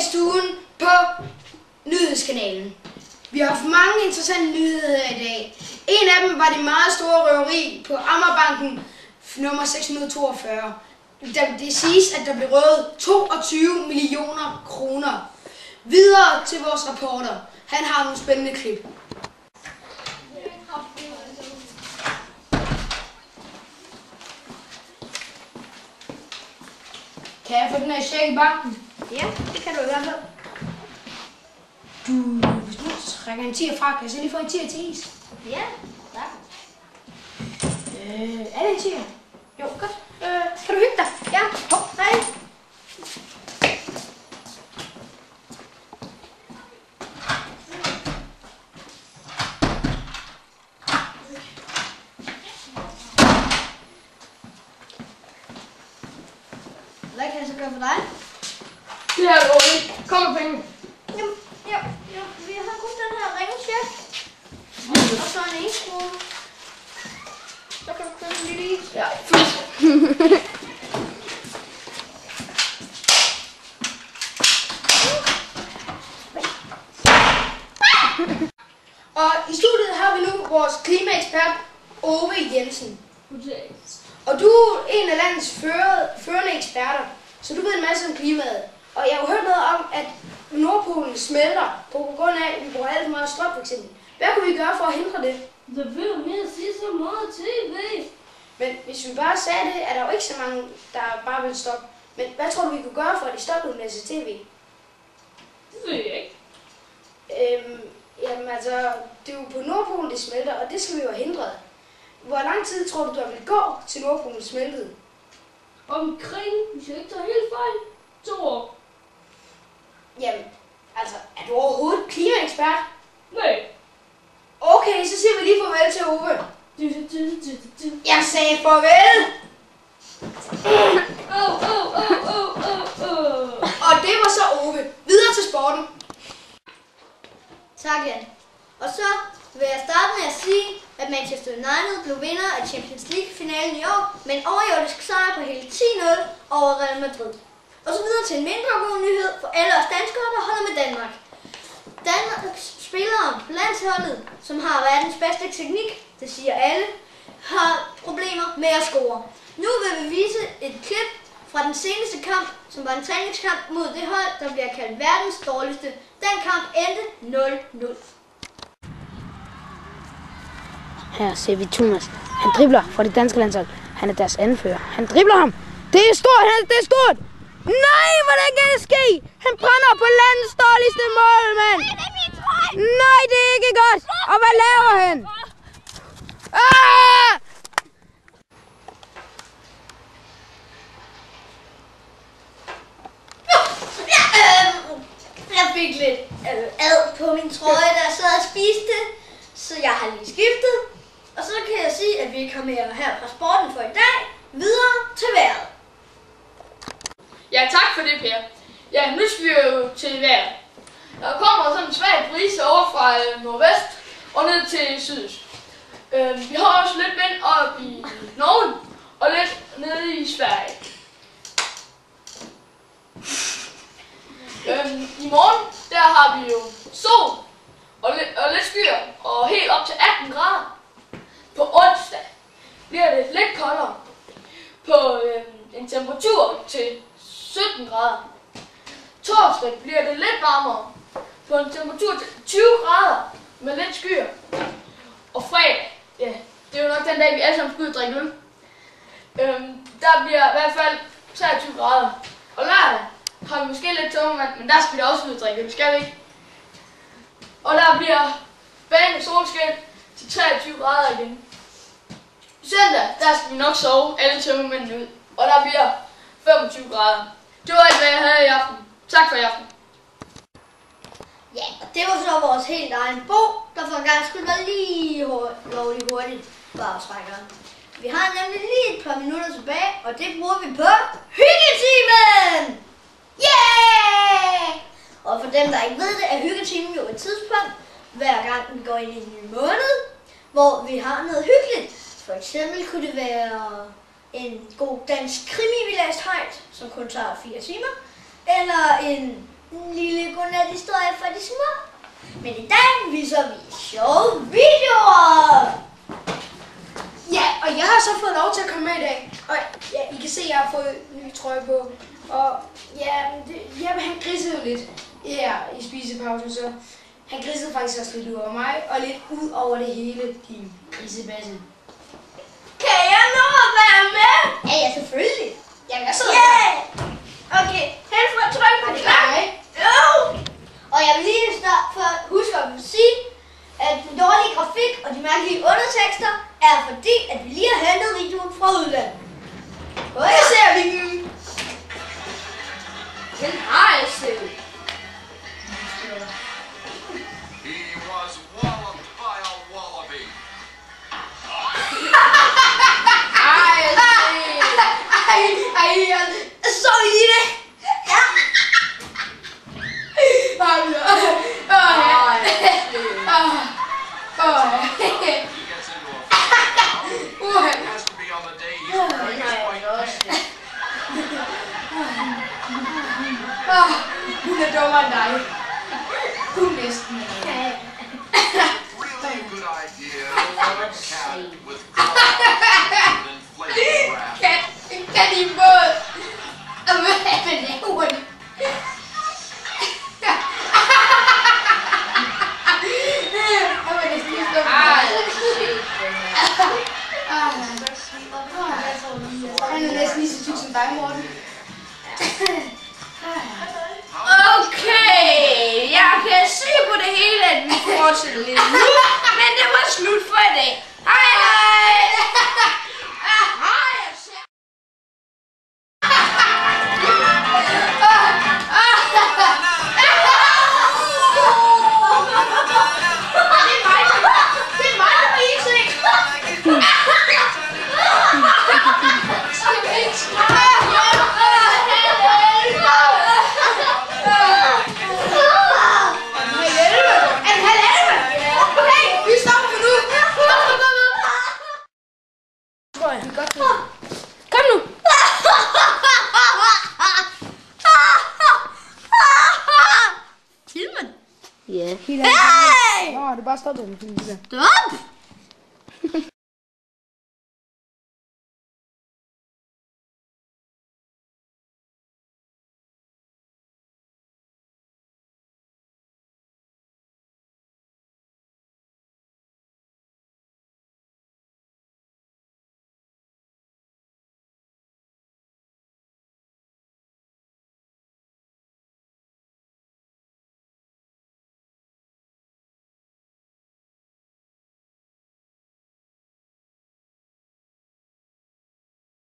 i stuen på nyhedskanalen. Vi har haft mange interessante nyheder i dag. En af dem var det meget store røveri på Amagerbanken nummer 642. Det siges, at der blev røvet 22 millioner kroner. Videre til vores reporter. Han har nogle spændende klip. Kan jeg få den her check i banken? Ja, det kan du i hvert fald. Hvis du trækker en 10'er fra, kan jeg så lige få en 10'er til is? Ja, tak. Er det en 10'er? Jo, godt. Kan du hygge dig? Ja, hej. Hvad kan jeg så gøre for dig? Det her går ikke. Kom med penge. Jamen, ja, vi har kun den her ringcheck. Og så en enskrue. Så kan du købe en lille is. Ja, Og i studiet har vi nu vores klimaekspert Ove Jensen. Og du er en af landets førende eksperter, så du ved en masse om klimaet. Og jeg har hørt noget om, at Nordpolen smelter på grund af, at vi bruger alt for meget strøm for eksempel. Hvad kunne vi gøre for at hindre det? der vil jo mere sige så meget tv. Men hvis vi bare sagde det, er der jo ikke så mange, der bare vil stoppe. Men hvad tror du, vi kunne gøre for, at de stoppede med at se tv? Det ved jeg ikke. Jamen altså, det er jo på Nordpolen, det smelter, og det skal vi jo have hindret. Hvor lang tid tror du, der vil gå til Nordpolen smeltede? Omkring, hvis jeg ikke tager helt fejl, 2 år. Jamen, altså, er du overhovedet klimaekspert? Nej. Okay, så siger vi lige farvel til Ove. Jeg sagde farvel! Og det var så Ove. Videre til sporten. Tak, Jan. Og så vil jeg starte med at sige, at Manchester United blev vinder af Champions League-finalen i år med en overjordisk sejr på hele 10-0 over Real Madrid. Og så videre til en mindre god nyhed for alle os danskere, der holder med Danmark. Danmarks spillere på landsholdet, som har verdens bedste teknik, det siger alle, har problemer med at score. Nu vil vi vise et klip fra den seneste kamp, som var en træningskamp mod det hold, der bliver kaldt verdens dårligste. Den kamp endte 0-0. Her ser vi Thomas. Han dribler fra det danske landshold. Han er deres anfører. Han dribler ham. Det er stort, det er stort. Nej, hvordan kan det ske? Han brænder på landets dårligste mål, mand. Nej, det er ikke godt. Og hvad laver han? Ah! Jeg fik lidt ad på min trøje, da jeg sad og spiste, så jeg har lige skiftet. Og så kan jeg sige, at vi kommer her fra sporten for i dag, videre til vejret. Ja, tak for det, Per. Ja, nu skal vi jo til vejret. Der kommer sådan en svag brise over fra nordvest og ned til sydøst. Vi har også lidt vind op i Norge og lidt nede i Sverige. I morgen, der har vi jo sol og lidt skyer og helt op til 18 grader. På onsdag bliver det lidt koldere på en temperatur til 17 grader. Torsdag bliver det lidt varmere på en temperatur til 20 grader med lidt skyer. Og fredag, ja, det er jo nok den dag, vi alle sammen skal ud og drikke øl. Der bliver i hvert fald 23 grader. Og lørdag har vi måske lidt tungemand, men der skal vi da også ud og drikke øl, skal vi ikke? Og der bliver bane solskin til 23 grader igen. Søndag, der skal vi nok sove alle tømmermændene ud, og der bliver 25 grader. Det var alt, hvad jeg havde i aften. Tak for i aften. Ja, og det var så vores helt egen bog, der for en gang skulle være lige lovligt hurtigt på aftrækkeren. Vi har nemlig lige et par minutter tilbage, og det bruger vi på Hyggetimen! Yeah! Og for dem, der ikke ved det, er Hyggetimen jo et tidspunkt, hver gang vi går ind i en ny måned, hvor vi har noget hyggeligt. For eksempel kunne det være en god dansk krimi, vi læste højt, som kun tager 4 timer. Eller en En lille godnat-historie for de små. Men i dag viser vi sjove videoer. Ja, og jeg har så fået lov til at komme med i dag. Og ja, I kan se, at jeg har fået en ny trøje på. Og ja, Jeppe han grisede jo lidt her i spisepausen, så han grisede faktisk også lidt ud over mig, og lidt ud over det hele, din grisebasse. Kan jeg nå at være med? Ja, selvfølgelig. Jamen, jeg sidder Okay, helt fra tryk på det klar. Jo! Og jeg vil lige huske at sige, at den dårlige grafik og de mærkelige undertekster er fordi, at vi lige har hentet videoen fra udlandet. Her ser vi den. Den har jeg set. He was walloped by a wallaby. Så I lige det? Ja. He gets into a fight now. It has to be on the day he's wearing his white pants. Hun er dummere end dig. Kun næsten. Really a good idea to have a cat with claws and inflatable wrap. Kan I båd? Hvad laver hun? Han er næsten lige så tyk som dig, Morten. Okay, jeg kan se på det hele, at vi fortsætter lidt nu, men det var slut for i dag. Hej hej! Kom nu! Filmen. Ja. Hey! Nå, det er bare stoppet med filmen. Stop!